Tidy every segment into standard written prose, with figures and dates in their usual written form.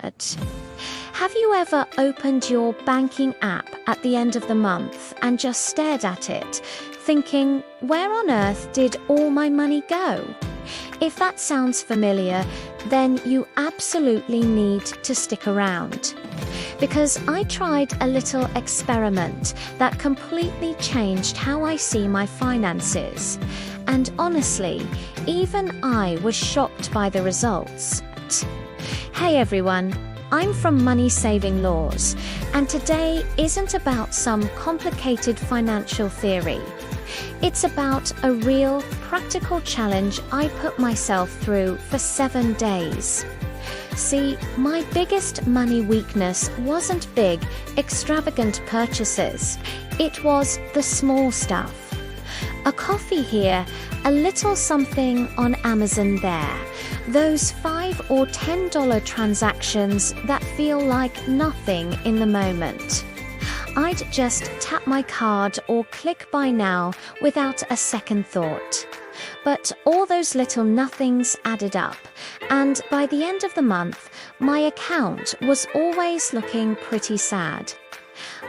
Have you ever opened your banking app at the end of the month and just stared at it, thinking, where on earth did all my money go? If that sounds familiar, then you absolutely need to stick around. Because I tried a little experiment that completely changed how I see my finances. And honestly, even I was shocked by the results. Hey everyone, I'm from Money Saving Laws, and today isn't about some complicated financial theory. It's about a real, practical challenge I put myself through for 7 days. See, my biggest money weakness wasn't big, extravagant purchases. It was the small stuff. A coffee here, a little something on Amazon there. Those $5 or $10 transactions that feel like nothing in the moment. I'd just tap my card or click buy now without a second thought. But all those little nothings added up, and by the end of the month, my account was always looking pretty sad.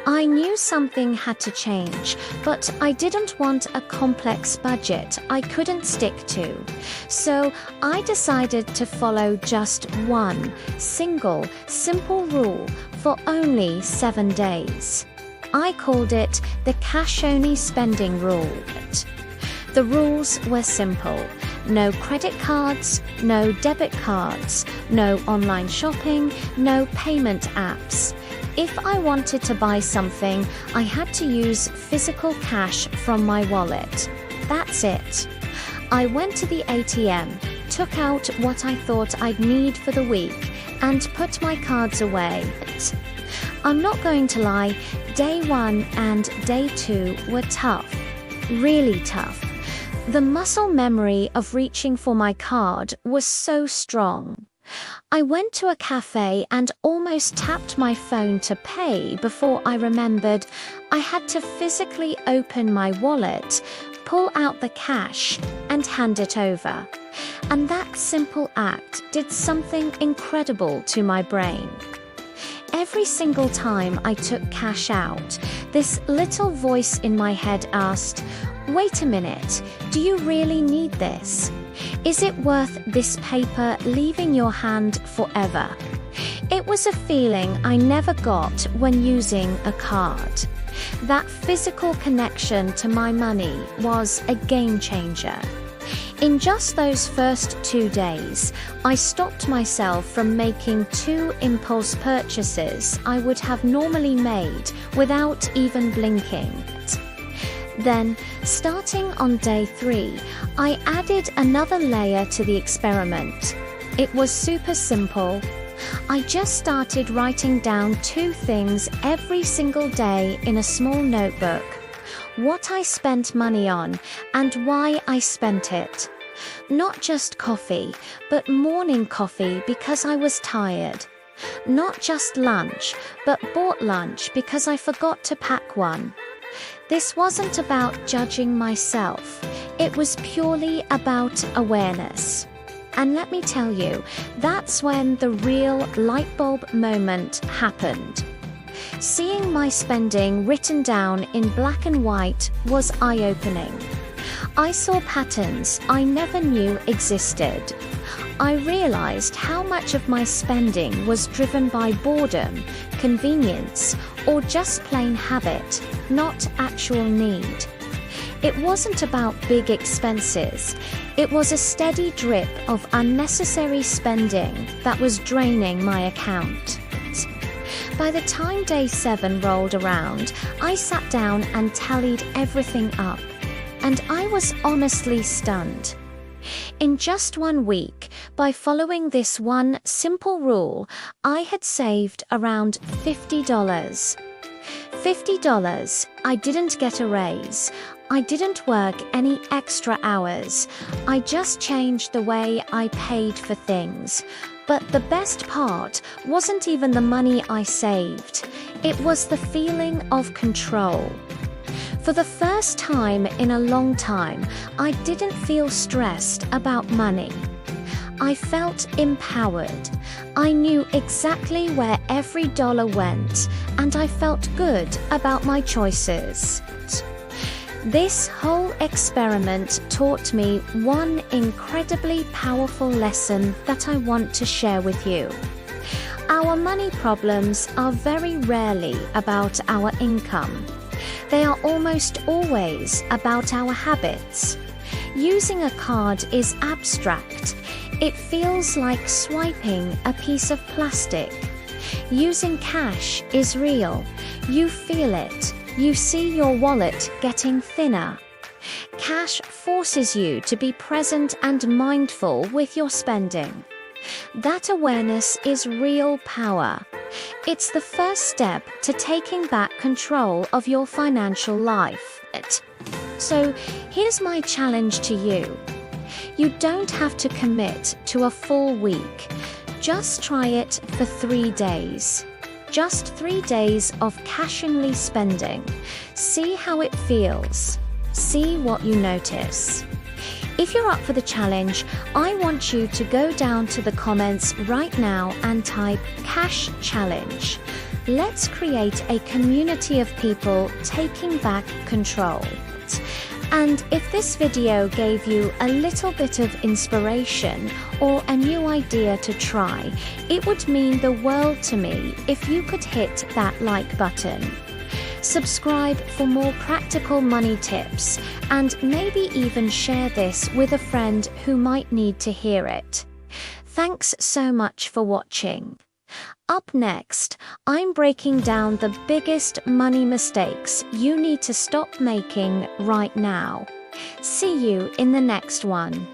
I knew something had to change, but I didn't want a complex budget I couldn't stick to. So I decided to follow just one simple rule for only 7 days. I called it the cash-only spending rule. The rules were simple. No credit cards, no debit cards, no online shopping, no payment apps. If I wanted to buy something, I had to use physical cash from my wallet. That's it. I went to the ATM, took out what I thought I'd need for the week, and put my cards away. I'm not going to lie, day 1 and day 2 were tough. Really tough. The muscle memory of reaching for my card was so strong. I went to a cafe and almost tapped my phone to pay before I remembered I had to physically open my wallet, pull out the cash, and hand it over. And that simple act did something incredible to my brain. Every single time I took cash out, this little voice in my head asked, "Wait a minute, do you really need this? Is it worth this paper leaving your hand forever?" It was a feeling I never got when using a card. That physical connection to my money was a game changer. In just those first 2 days, I stopped myself from making 2 impulse purchases I would have normally made without even blinking. Then, starting on day 3, I added another layer to the experiment. It was super simple. I just started writing down 2 things every single day in a small notebook. What I spent money on, and why I spent it. Not just coffee, but morning coffee because I was tired. Not just lunch, but bought lunch because I forgot to pack one. This wasn't about judging myself. It was purely about awareness. And let me tell you, that's when the real light bulb moment happened. Seeing my spending written down in black and white was eye-opening. I saw patterns I never knew existed. I realized how much of my spending was driven by boredom, convenience, or just plain habit, not actual need. It wasn't about big expenses. It was a steady drip of unnecessary spending that was draining my account. By the time day 7 rolled around, I sat down and tallied everything up. And I was honestly stunned. In just 1 week, by following this one simple rule, I had saved around $50. $50. I didn't get a raise. I didn't work any extra hours. I just changed the way I paid for things. But the best part wasn't even the money I saved. It was the feeling of control. For the first time in a long time, I didn't feel stressed about money. I felt empowered. I knew exactly where every dollar went, and I felt good about my choices. This whole experiment taught me one incredibly powerful lesson that I want to share with you. Our money problems are very rarely about our income. They are almost always about our habits. Using a card is abstract. It feels like swiping a piece of plastic. Using cash is real. You feel it. You see your wallet getting thinner. Cash forces you to be present and mindful with your spending. That awareness is real power. It's the first step to taking back control of your financial life. So, here's my challenge to you. You don't have to commit to a full week. Just try it for 3 days. Just 3 days of cashionly spending. See how it feels. See what you notice. If you're up for the challenge, I want you to go down to the comments right now and type Cash Challenge. Let's create a community of people taking back control. And if this video gave you a little bit of inspiration or a new idea to try, it would mean the world to me if you could hit that like button. Subscribe for more practical money tips, and maybe even share this with a friend who might need to hear it. Thanks so much for watching. Up next, I'm breaking down the biggest money mistakes you need to stop making right now. See you in the next one.